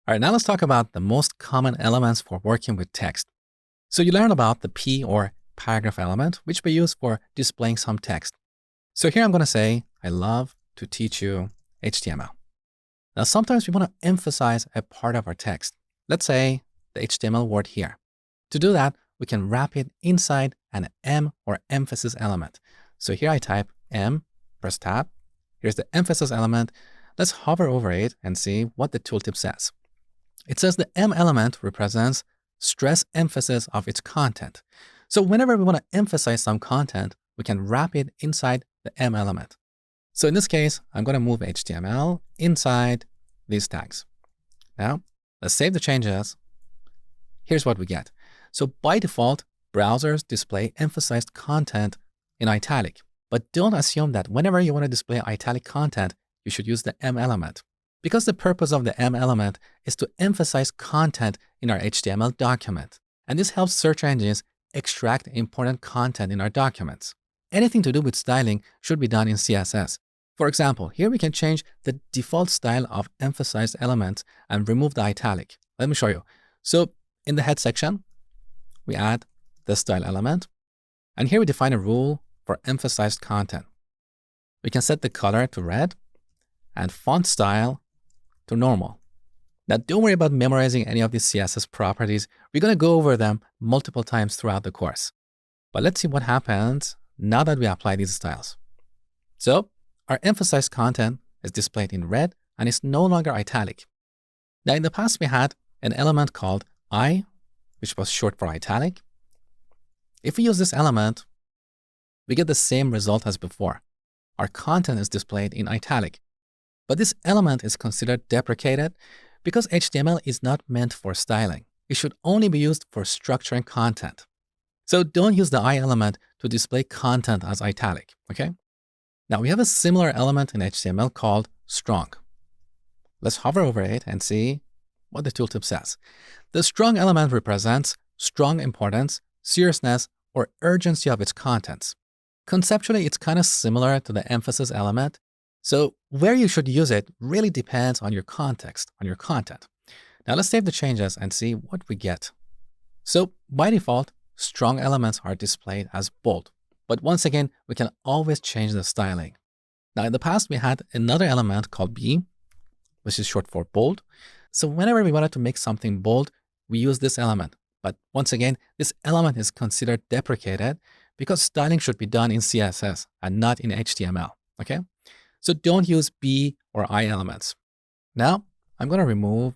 All right, now let's talk about the most common elements for working with text. So you learned about the P or paragraph element, which we use for displaying some text. So here I'm going to say, I love to teach you HTML. Now, sometimes we want to emphasize a part of our text. Let's say the HTML word here. To do that, we can wrap it inside an M or emphasis element. So here I type M, press tab. Here's the emphasis element. Let's hover over it and see what the tooltip says. It says the M element represents stress emphasis of its content. So whenever we want to emphasize some content, we can wrap it inside the M element. So in this case, I'm going to move HTML inside these tags. Now, let's save the changes. Here's what we get. So by default, browsers display emphasized content in italic. But don't assume that whenever you want to display italic content, you should use the M element. Because the purpose of the M element is to emphasize content in our HTML document. And this helps search engines extract important content in our documents. Anything to do with styling should be done in CSS. For example, here we can change the default style of emphasized elements and remove the italic. Let me show you. So in the head section, we add the style element. And here we define a rule for emphasized content. We can set the color to red and font style to normal. Now, don't worry about memorizing any of these CSS properties. We're going to go over them multiple times throughout the course. But let's see what happens now that we apply these styles. So our emphasized content is displayed in red and it's no longer italic. Now, in the past, we had an element called I, which was short for italic. If we use this element, we get the same result as before. Our content is displayed in italic. But this element is considered deprecated because HTML is not meant for styling. It should only be used for structuring content. So don't use the I element to display content as italic, okay? Now we have a similar element in HTML called strong. Let's hover over it and see what the tooltip says. The strong element represents strong importance, seriousness, or urgency of its contents. Conceptually, it's kind of similar to the emphasis element. So where you should use it really depends on your context, on your content. Now let's save the changes and see what we get. So by default, strong elements are displayed as bold. But once again, we can always change the styling. Now in the past, we had another element called B, which is short for bold. So whenever we wanted to make something bold, we use this element. But once again, this element is considered deprecated because styling should be done in CSS and not in HTML, okay? So don't use B or I elements. Now, I'm going to remove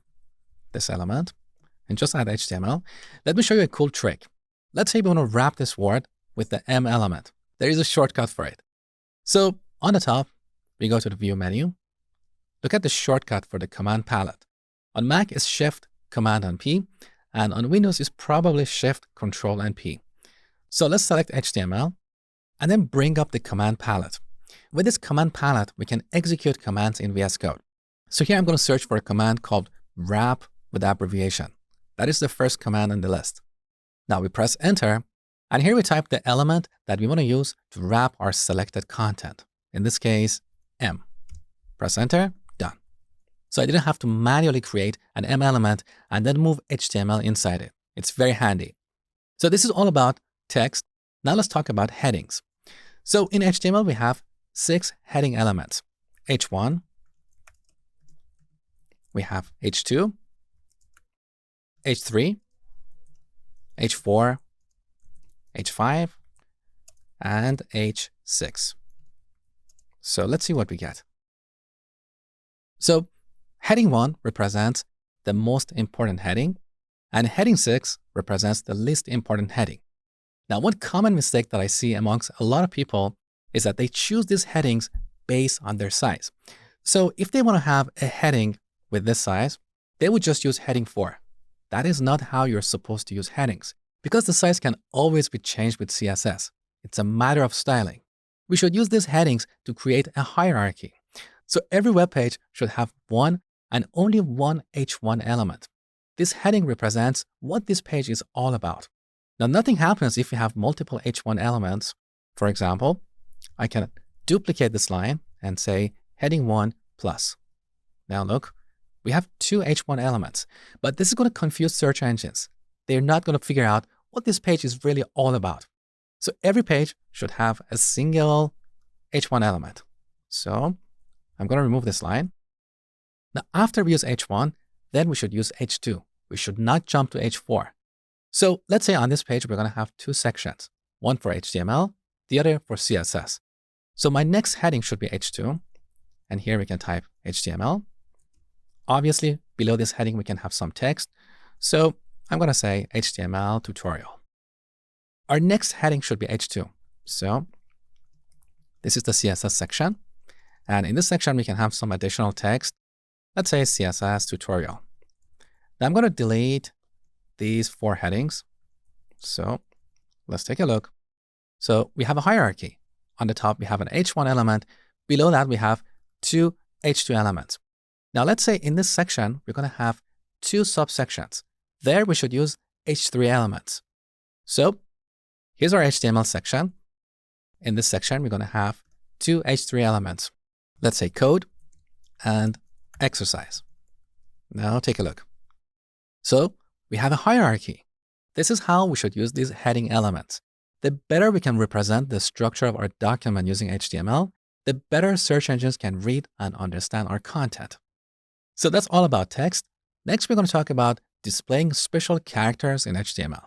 this element and just add HTML. Let me show you a cool trick. Let's say we want to wrap this word with the M element. There is a shortcut for it. So on the top, we go to the View menu. Look at the shortcut for the command palette. On Mac, it's Shift, Command, and P. And on Windows, it's probably Shift, Control, and P. So let's select HTML and then bring up the command palette. With this command palette, we can execute commands in VS Code. So here I'm going to search for a command called wrap with abbreviation. That is the first command on the list. Now we press enter, and here we type the element that we want to use to wrap our selected content. In this case, M. Press enter, done. So I didn't have to manually create an M element and then move HTML inside it. It's very handy. So this is all about text. Now let's talk about headings. So in HTML, we have 6 heading elements. H1, we have H2, H3, H4, H5, and H6. So let's see what we get. So heading 1 represents the most important heading, and heading 6 represents the least important heading. Now, one common mistake that I see amongst a lot of people is that they choose these headings based on their size. So if they want to have a heading with this size, they would just use heading 4. That is not how you're supposed to use headings, because the size can always be changed with CSS. It's a matter of styling. We should use these headings to create a hierarchy. So every web page should have one and only one H1 element. This heading represents what this page is all about. Now, nothing happens if you have multiple H1 elements. For example, I can duplicate this line and say heading 1 plus. Now look, we have two H1 elements, but this is going to confuse search engines. They're not going to figure out what this page is really all about. So every page should have a single H1 element. So I'm going to remove this line. Now, after we use H1, then we should use H2. We should not jump to H4. So let's say on this page, we're going to have two sections, one for HTML, the other for CSS. So my next heading should be H2. And here we can type HTML. Obviously, below this heading, we can have some text. So I'm going to say HTML tutorial. Our next heading should be H2. So this is the CSS section. And in this section, we can have some additional text. Let's say CSS tutorial. Now I'm going to delete these 4 headings. So let's take a look. So we have a hierarchy. On the top, we have an H1 element. Below that, we have 2 H2 elements. Now let's say in this section, we're going to have 2 subsections. There we should use H3 elements. So here's our HTML section. In this section, we're going to have 2 H3 elements. Let's say code and exercise. Now take a look. So we have a hierarchy. This is how we should use these heading elements. The better we can represent the structure of our document using HTML, the better search engines can read and understand our content. So that's all about text. Next, we're going to talk about displaying special characters in HTML.